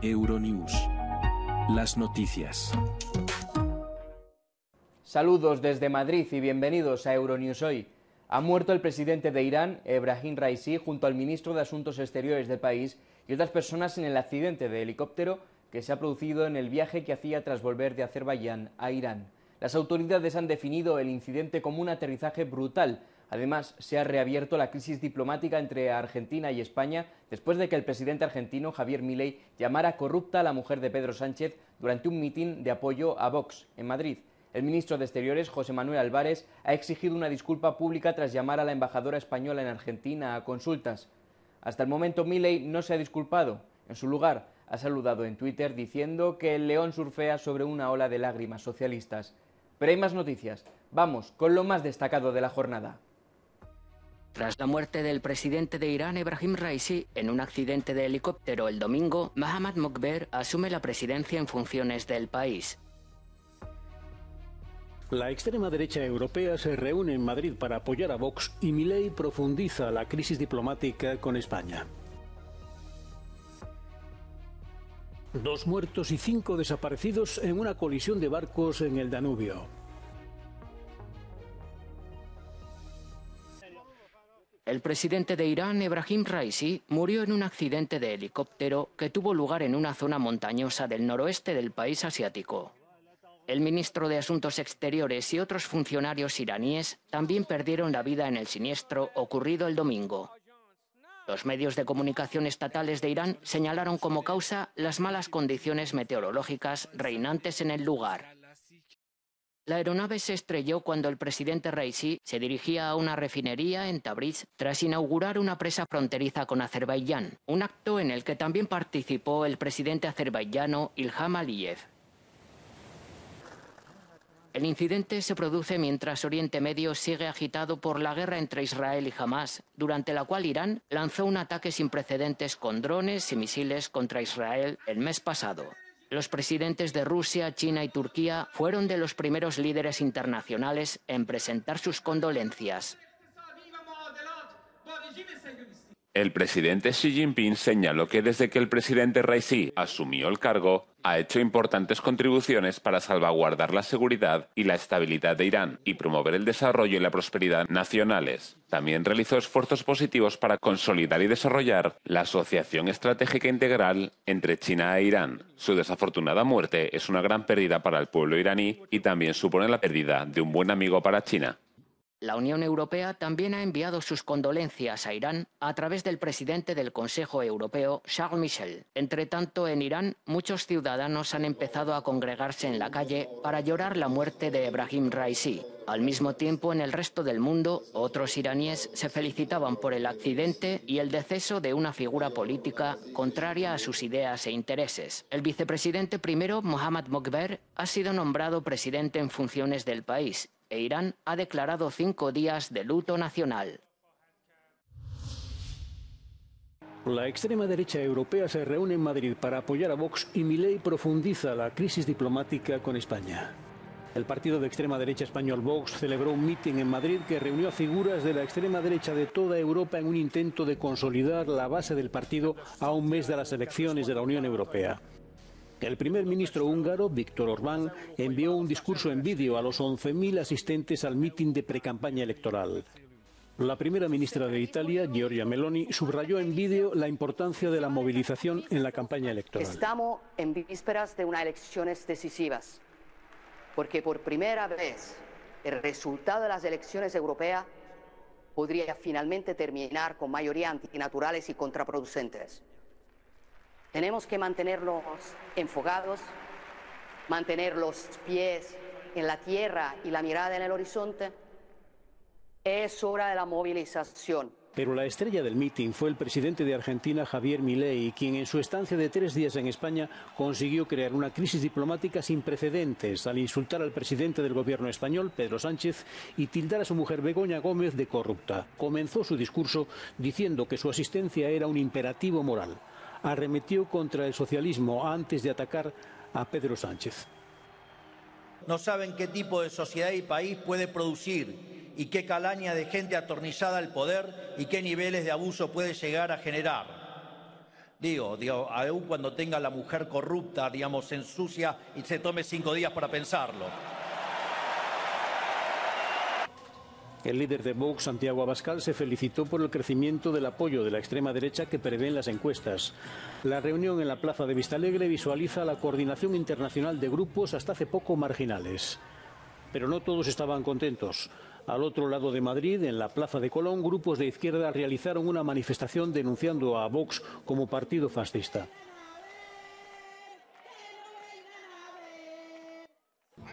Euronews. Las noticias. Saludos desde Madrid y bienvenidos a Euronews Hoy. Ha muerto el presidente de Irán, Ebrahim Raisi, junto al ministro de Asuntos Exteriores del país y otras personas en el accidente de helicóptero que se ha producido en el viaje que hacía tras volver de Azerbaiyán a Irán. Las autoridades han definido el incidente como un aterrizaje brutal. Además, se ha reabierto la crisis diplomática entre Argentina y España después de que el presidente argentino, Javier Milei, llamara corrupta a la mujer de Pedro Sánchez durante un mitin de apoyo a Vox en Madrid. El ministro de Exteriores, José Manuel Álvarez, ha exigido una disculpa pública tras llamar a la embajadora española en Argentina a consultas. Hasta el momento, Milei no se ha disculpado. En su lugar, ha saludado en Twitter diciendo que el león surfea sobre una ola de lágrimas socialistas. Pero hay más noticias. Vamos con lo más destacado de la jornada. Tras la muerte del presidente de Irán, Ebrahim Raisi, en un accidente de helicóptero el domingo, Mohammad Mokber asume la presidencia en funciones del país. La extrema derecha europea se reúne en Madrid para apoyar a Vox y Milei profundiza la crisis diplomática con España. 2 muertos y 5 desaparecidos en una colisión de barcos en el Danubio. El presidente de Irán, Ebrahim Raisi, murió en un accidente de helicóptero que tuvo lugar en una zona montañosa del noroeste del país asiático. El ministro de Asuntos Exteriores y otros funcionarios iraníes también perdieron la vida en el siniestro ocurrido el domingo. Los medios de comunicación estatales de Irán señalaron como causa las malas condiciones meteorológicas reinantes en el lugar. La aeronave se estrelló cuando el presidente Raisi se dirigía a una refinería en Tabriz tras inaugurar una presa fronteriza con Azerbaiyán, un acto en el que también participó el presidente azerbaiyano Ilham Aliyev. El incidente se produce mientras Oriente Medio sigue agitado por la guerra entre Israel y Hamás, durante la cual Irán lanzó un ataque sin precedentes con drones y misiles contra Israel el mes pasado. Los presidentes de Rusia, China y Turquía fueron de los primeros líderes internacionales en presentar sus condolencias. El presidente Xi Jinping señaló que desde que el presidente Raisi asumió el cargo, ha hecho importantes contribuciones para salvaguardar la seguridad y la estabilidad de Irán y promover el desarrollo y la prosperidad nacionales. También realizó esfuerzos positivos para consolidar y desarrollar la asociación estratégica integral entre China e Irán. Su desafortunada muerte es una gran pérdida para el pueblo iraní y también supone la pérdida de un buen amigo para China. La Unión Europea también ha enviado sus condolencias a Irán a través del presidente del Consejo Europeo, Charles Michel. Entre tanto, en Irán, muchos ciudadanos han empezado a congregarse en la calle para llorar la muerte de Ebrahim Raisi. Al mismo tiempo, en el resto del mundo, otros iraníes se felicitaban por el accidente y el deceso de una figura política contraria a sus ideas e intereses. El vicepresidente primero, Mohammad Mokber, ha sido nombrado presidente en funciones del país, e Irán ha declarado 5 días de luto nacional. La extrema derecha europea se reúne en Madrid para apoyar a Vox y Milei profundiza la crisis diplomática con España. El partido de extrema derecha español Vox celebró un mitin en Madrid que reunió a figuras de la extrema derecha de toda Europa en un intento de consolidar la base del partido a un mes de las elecciones de la Unión Europea. El primer ministro húngaro, Viktor Orbán, envió un discurso en vídeo a los 11.000 asistentes al mitin de precampaña electoral. La primera ministra de Italia, Giorgia Meloni, subrayó en vídeo la importancia de la movilización en la campaña electoral. Estamos en vísperas de unas elecciones decisivas, porque por primera vez el resultado de las elecciones europeas podría finalmente terminar con mayorías antinaturales y contraproducentes. Tenemos que mantenernos enfocados, mantener los pies en la tierra y la mirada en el horizonte. Es hora de la movilización. Pero la estrella del mitin fue el presidente de Argentina, Javier Milei, quien en su estancia de 3 días en España consiguió crear una crisis diplomática sin precedentes al insultar al presidente del gobierno español, Pedro Sánchez, y tildar a su mujer Begoña Gómez de corrupta. Comenzó su discurso diciendo que su asistencia era un imperativo moral. Arremetió contra el socialismo antes de atacar a Pedro Sánchez. No saben qué tipo de sociedad y país puede producir y qué calaña de gente atornillada al poder y qué niveles de abuso puede llegar a generar. Digo, aún cuando tenga la mujer corrupta, digamos, se ensucia y se tome 5 días para pensarlo. El líder de Vox, Santiago Abascal, se felicitó por el crecimiento del apoyo de la extrema derecha que prevén las encuestas. La reunión en la plaza de Vistalegre visualiza la coordinación internacional de grupos hasta hace poco marginales. Pero no todos estaban contentos. Al otro lado de Madrid, en la plaza de Colón, grupos de izquierda realizaron una manifestación denunciando a Vox como partido fascista.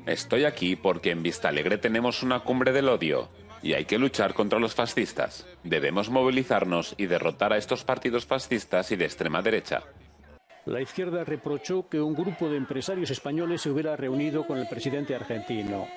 Estoy aquí porque en Vistalegre tenemos una cumbre del odio y hay que luchar contra los fascistas. Debemos movilizarnos y derrotar a estos partidos fascistas y de extrema derecha. La izquierda reprochó que un grupo de empresarios españoles se hubiera reunido con el presidente argentino.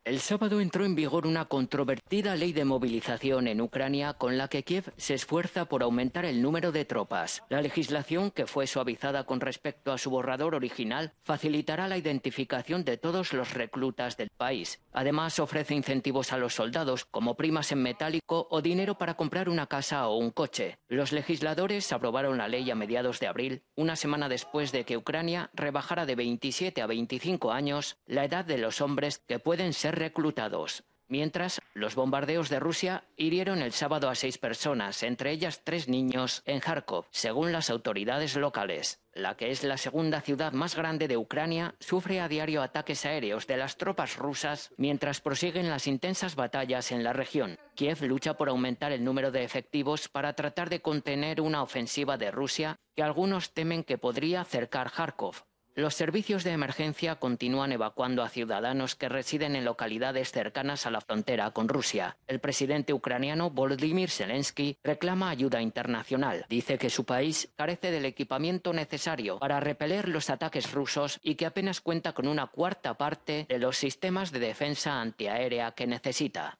El sábado entró en vigor una controvertida ley de movilización en Ucrania con la que Kiev se esfuerza por aumentar el número de tropas. La legislación, que fue suavizada con respecto a su borrador original, facilitará la identificación de todos los reclutas del país. Además, ofrece incentivos a los soldados, como primas en metálico o dinero para comprar una casa o un coche. Los legisladores aprobaron la ley a mediados de abril, una semana después de que Ucrania rebajara de 27 a 25 años la edad de los hombres que pueden ser reclutados. Mientras, los bombardeos de Rusia hirieron el sábado a 6 personas, entre ellas 3 niños, en Kharkov, según las autoridades locales. La que es la segunda ciudad más grande de Ucrania sufre a diario ataques aéreos de las tropas rusas mientras prosiguen las intensas batallas en la región. Kiev lucha por aumentar el número de efectivos para tratar de contener una ofensiva de Rusia que algunos temen que podría cercar Kharkov. Los servicios de emergencia continúan evacuando a ciudadanos que residen en localidades cercanas a la frontera con Rusia. El presidente ucraniano Volodymyr Zelensky reclama ayuda internacional. Dice que su país carece del equipamiento necesario para repeler los ataques rusos y que apenas cuenta con una cuarta parte de los sistemas de defensa antiaérea que necesita.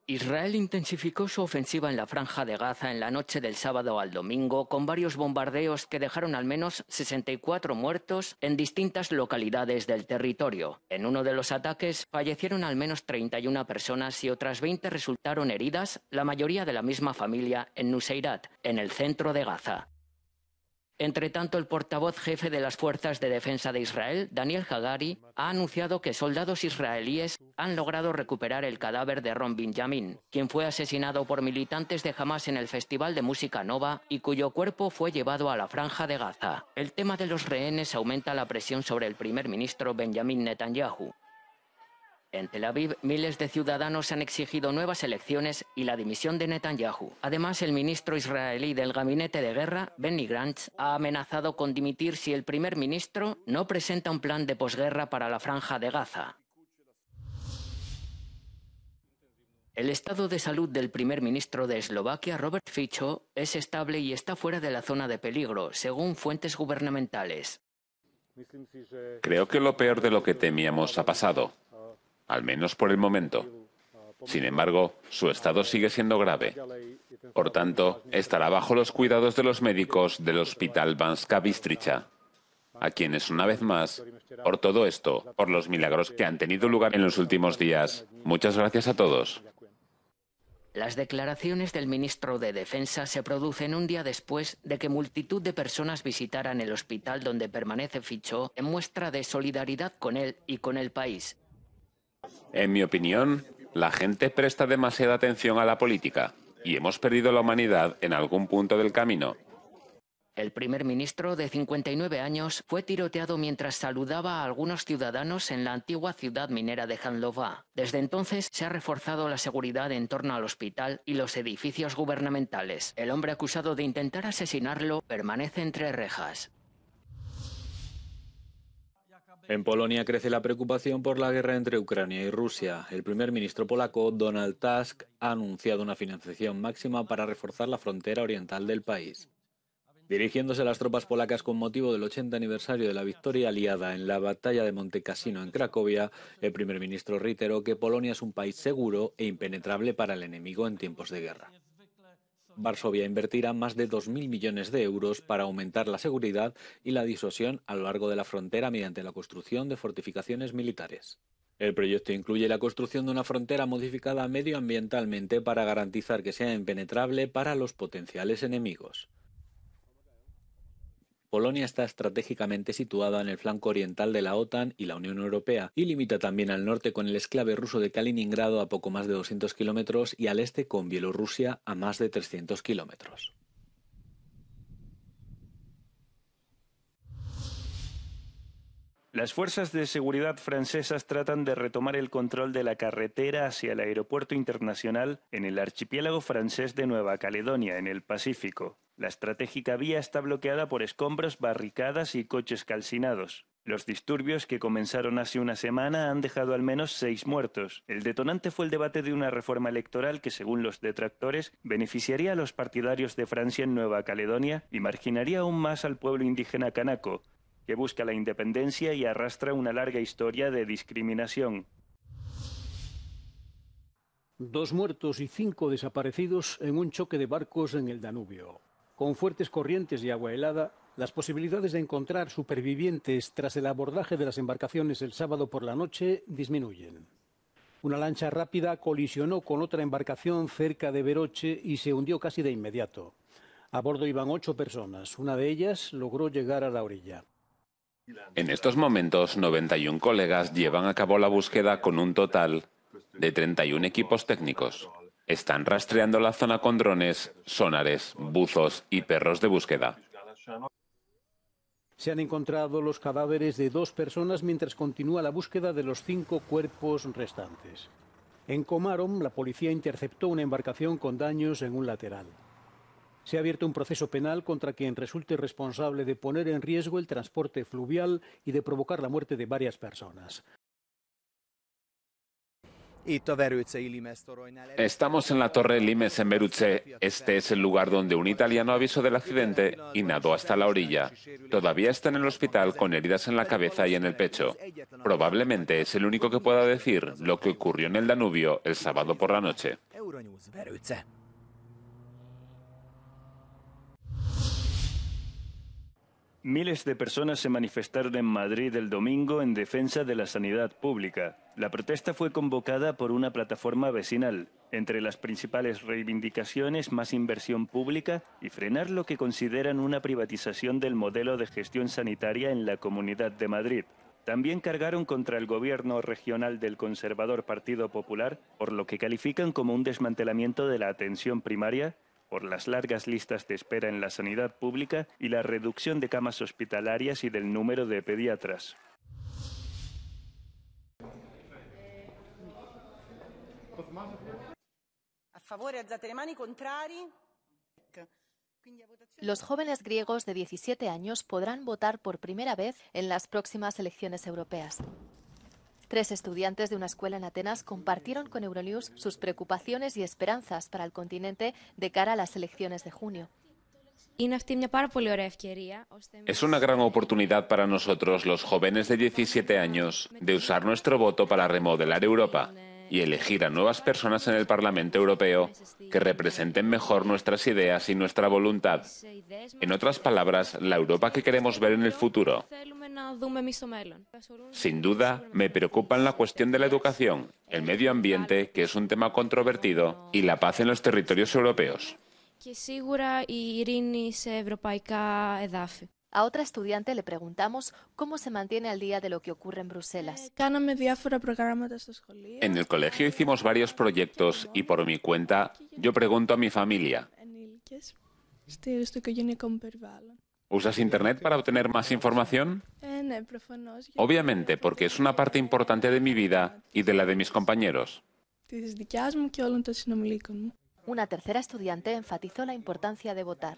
Israel intensificó su ofensiva en la Franja de Gaza en la noche del sábado al domingo, con varios bombardeos que dejaron al menos 64 muertos en distintas localidades del territorio. En uno de los ataques fallecieron al menos 31 personas y otras 20 resultaron heridas, la mayoría de la misma familia, en Nuseirat, en el centro de Gaza. Entre tanto, el portavoz jefe de las Fuerzas de Defensa de Israel, Daniel Hagari, ha anunciado que soldados israelíes han logrado recuperar el cadáver de Ron Binyamin, quien fue asesinado por militantes de Hamas en el Festival de Música Nova y cuyo cuerpo fue llevado a la Franja de Gaza. El tema de los rehenes aumenta la presión sobre el primer ministro Benjamin Netanyahu. En Tel Aviv, miles de ciudadanos han exigido nuevas elecciones y la dimisión de Netanyahu. Además, el ministro israelí del Gabinete de Guerra, Benny Gantz, ha amenazado con dimitir si el primer ministro no presenta un plan de posguerra para la Franja de Gaza. El estado de salud del primer ministro de Eslovaquia, Robert Fico, es estable y está fuera de la zona de peligro, según fuentes gubernamentales. Creo que lo peor de lo que temíamos ha pasado. Al menos por el momento. Sin embargo, su estado sigue siendo grave. Por tanto, estará bajo los cuidados de los médicos del Hospital Banska Bystrica, a quienes, una vez más, por todo esto, por los milagros que han tenido lugar en los últimos días, muchas gracias a todos. Las declaraciones del ministro de Defensa se producen un día después de que multitud de personas visitaran el hospital donde permanece Fico en muestra de solidaridad con él y con el país. En mi opinión, la gente presta demasiada atención a la política y hemos perdido la humanidad en algún punto del camino. El primer ministro, de 59 años, fue tiroteado mientras saludaba a algunos ciudadanos en la antigua ciudad minera de Handlova. Desde entonces se ha reforzado la seguridad en torno al hospital y los edificios gubernamentales. El hombre acusado de intentar asesinarlo permanece entre rejas. En Polonia crece la preocupación por la guerra entre Ucrania y Rusia. El primer ministro polaco, Donald Tusk, ha anunciado una financiación máxima para reforzar la frontera oriental del país. Dirigiéndose a las tropas polacas con motivo del 80 aniversario de la victoria aliada en la batalla de Monte Cassino en Cracovia, el primer ministro reiteró que Polonia es un país seguro e impenetrable para el enemigo en tiempos de guerra. Varsovia invertirá más de 2.000 millones de euros para aumentar la seguridad y la disuasión a lo largo de la frontera mediante la construcción de fortificaciones militares. El proyecto incluye la construcción de una frontera modificada medioambientalmente para garantizar que sea impenetrable para los potenciales enemigos. Polonia está estratégicamente situada en el flanco oriental de la OTAN y la Unión Europea y limita también al norte con el exclave ruso de Kaliningrado a poco más de 200 kilómetros y al este con Bielorrusia a más de 300 kilómetros. Las fuerzas de seguridad francesas tratan de retomar el control de la carretera hacia el aeropuerto internacional en el archipiélago francés de Nueva Caledonia, en el Pacífico. La estratégica vía está bloqueada por escombros, barricadas y coches calcinados. Los disturbios, que comenzaron hace una semana, han dejado al menos 6 muertos. El detonante fue el debate de una reforma electoral que, según los detractores, beneficiaría a los partidarios de Francia en Nueva Caledonia y marginaría aún más al pueblo indígena kanako, que busca la independencia y arrastra una larga historia de discriminación. 2 muertos y 5 desaparecidos en un choque de barcos en el Danubio. Con fuertes corrientes y agua helada, las posibilidades de encontrar supervivientes tras el abordaje de las embarcaciones el sábado por la noche disminuyen. Una lancha rápida colisionó con otra embarcación cerca de Veroche y se hundió casi de inmediato. A bordo iban 8 personas, una de ellas logró llegar a la orilla. En estos momentos, 91 colegas llevan a cabo la búsqueda con un total de 31 equipos técnicos. Están rastreando la zona con drones, sonares, buzos y perros de búsqueda. Se han encontrado los cadáveres de 2 personas mientras continúa la búsqueda de los 5 cuerpos restantes. En Komárom, la policía interceptó una embarcación con daños en un lateral. Se ha abierto un proceso penal contra quien resulte responsable de poner en riesgo el transporte fluvial y de provocar la muerte de varias personas. Estamos en la torre Limes en Verutse. Este es el lugar donde un italiano avisó del accidente y nadó hasta la orilla. Todavía está en el hospital con heridas en la cabeza y en el pecho. Probablemente es el único que pueda decir lo que ocurrió en el Danubio el sábado por la noche. Miles de personas se manifestaron en Madrid el domingo en defensa de la sanidad pública. La protesta fue convocada por una plataforma vecinal. Entre las principales reivindicaciones, más inversión pública y frenar lo que consideran una privatización del modelo de gestión sanitaria en la Comunidad de Madrid. También cargaron contra el gobierno regional del conservador Partido Popular por lo que califican como un desmantelamiento de la atención primaria, por las largas listas de espera en la sanidad pública y la reducción de camas hospitalarias y del número de pediatras. Los jóvenes griegos de 17 años podrán votar por primera vez en las próximas elecciones europeas. 3 estudiantes de una escuela en Atenas compartieron con Euronews sus preocupaciones y esperanzas para el continente de cara a las elecciones de junio. Es una gran oportunidad para nosotros, los jóvenes de 17 años, de usar nuestro voto para remodelar Europa y elegir a nuevas personas en el Parlamento Europeo que representen mejor nuestras ideas y nuestra voluntad. En otras palabras, la Europa que queremos ver en el futuro. Sin duda, me preocupan la cuestión de la educación, el medio ambiente, que es un tema controvertido, y la paz en los territorios europeos. A otra estudiante le preguntamos cómo se mantiene al día de lo que ocurre en Bruselas. En el colegio hicimos varios proyectos y por mi cuenta yo pregunto a mi familia. ¿Usas Internet para obtener más información? Obviamente, porque es una parte importante de mi vida y de la de mis compañeros. Una tercera estudiante enfatizó la importancia de votar.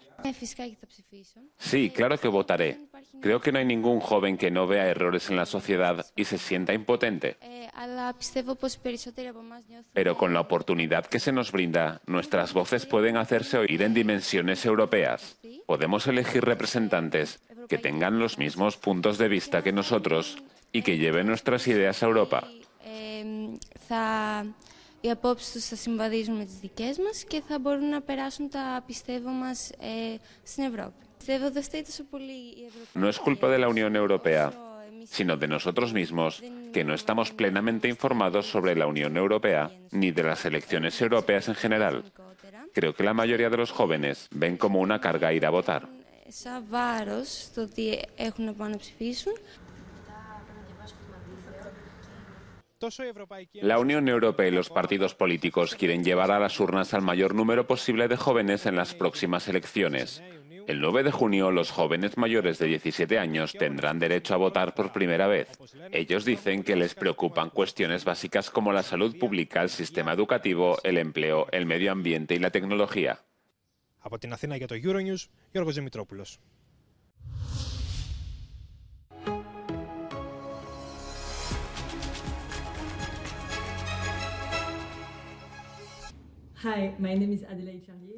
Sí, claro que votaré. Creo que no hay ningún joven que no vea errores en la sociedad y se sienta impotente. Pero con la oportunidad que se nos brinda, nuestras voces pueden hacerse oír en dimensiones europeas. Podemos elegir representantes que tengan los mismos puntos de vista que nosotros y que lleven nuestras ideas a Europa. Οι απόψεις τους θα συμβαδίζουν με τις δικές μας και θα μπορούν να περάσουν τα πιστεύω μας στην Ευρώπη. Πιστεύω δεν φταίει τόσο πολύ η Ευρωπαϊκή. No es culpa de la Unión Europea. sino de nosotros mismos, que no estamos plenamente informados sobre la Unión Europea ni de las elecciones europeas en general. Creo que la mayoría de los jóvenes ven como una carga ir a votar. La Unión Europea y los partidos políticos quieren llevar a las urnas al mayor número posible de jóvenes en las próximas elecciones. El 9 de junio, los jóvenes mayores de 17 años tendrán derecho a votar por primera vez. Ellos dicen que les preocupan cuestiones básicas como la salud pública, el sistema educativo, el empleo, el medio ambiente y la tecnología. Από την Αθήνα για το Euronews, Γιώργος Δημητρόπουλος.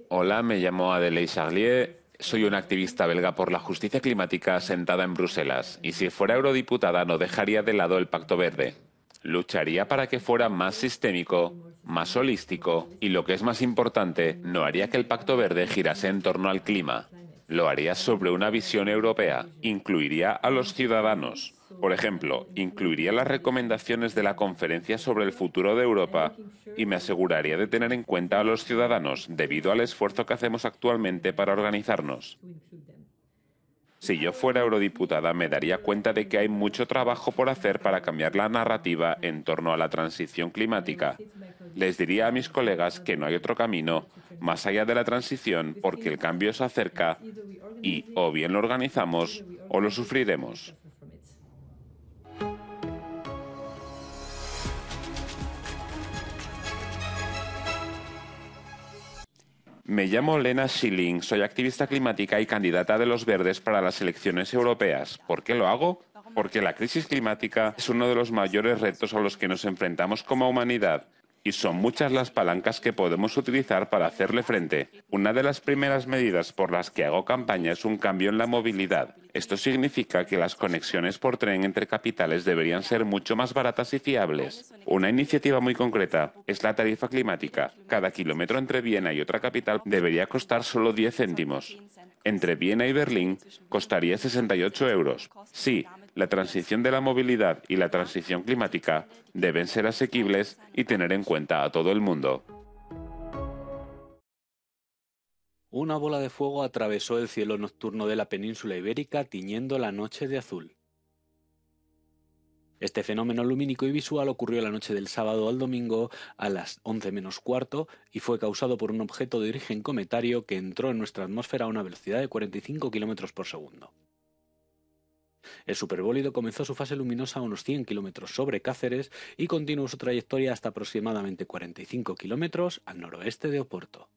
Hola, me llamo Adelaide Charlier. Soy una activista belga por la justicia climática sentada en Bruselas, y si fuera eurodiputada no dejaría de lado el Pacto Verde. Lucharía para que fuera más sistémico, más holístico y, lo que es más importante, no haría que el Pacto Verde girase en torno al clima. Lo haría sobre una visión europea, incluiría a los ciudadanos. Por ejemplo, incluiría las recomendaciones de la Conferencia sobre el Futuro de Europa y me aseguraría de tener en cuenta a los ciudadanos debido al esfuerzo que hacemos actualmente para organizarnos. Si yo fuera eurodiputada, me daría cuenta de que hay mucho trabajo por hacer para cambiar la narrativa en torno a la transición climática. Les diría a mis colegas que no hay otro camino más allá de la transición porque el cambio se acerca y o bien lo organizamos o lo sufriremos. Me llamo Lena Schilling, soy activista climática y candidata de los Verdes para las elecciones europeas. ¿Por qué lo hago? Porque la crisis climática es uno de los mayores retos a los que nos enfrentamos como humanidad. Y son muchas las palancas que podemos utilizar para hacerle frente. Una de las primeras medidas por las que hago campaña es un cambio en la movilidad. Esto significa que las conexiones por tren entre capitales deberían ser mucho más baratas y fiables. Una iniciativa muy concreta es la tarifa climática. Cada kilómetro entre Viena y otra capital debería costar solo 10 céntimos. Entre Viena y Berlín costaría 68 euros. Sí, la transición de la movilidad y la transición climática deben ser asequibles y tener en cuenta a todo el mundo. Una bola de fuego atravesó el cielo nocturno de la península ibérica tiñendo la noche de azul. Este fenómeno lumínico y visual ocurrió la noche del sábado al domingo a las 11 menos cuarto y fue causado por un objeto de origen cometario que entró en nuestra atmósfera a una velocidad de 45 km por segundo. El superbólido comenzó su fase luminosa a unos 100 kilómetros sobre Cáceres y continuó su trayectoria hasta aproximadamente 45 kilómetros al noroeste de Oporto.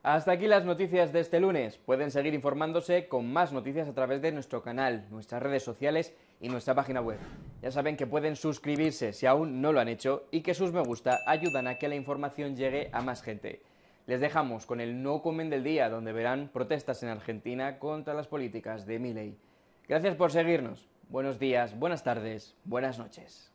Hasta aquí las noticias de este lunes. Pueden seguir informándose con más noticias a través de nuestro canal, nuestras redes sociales y nuestra página web. Ya saben que pueden suscribirse si aún no lo han hecho y que sus me gusta ayudan a que la información llegue a más gente. Les dejamos con el No Comen del día, donde verán protestas en Argentina contra las políticas de Milei. Gracias por seguirnos. Buenos días, buenas tardes, buenas noches.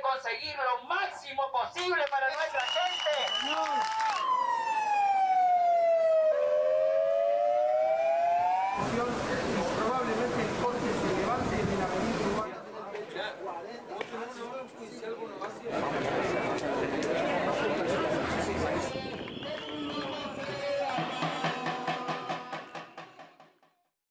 Conseguir lo máximo posible para nuestra gente. Probablemente el corte se levante de la avenida.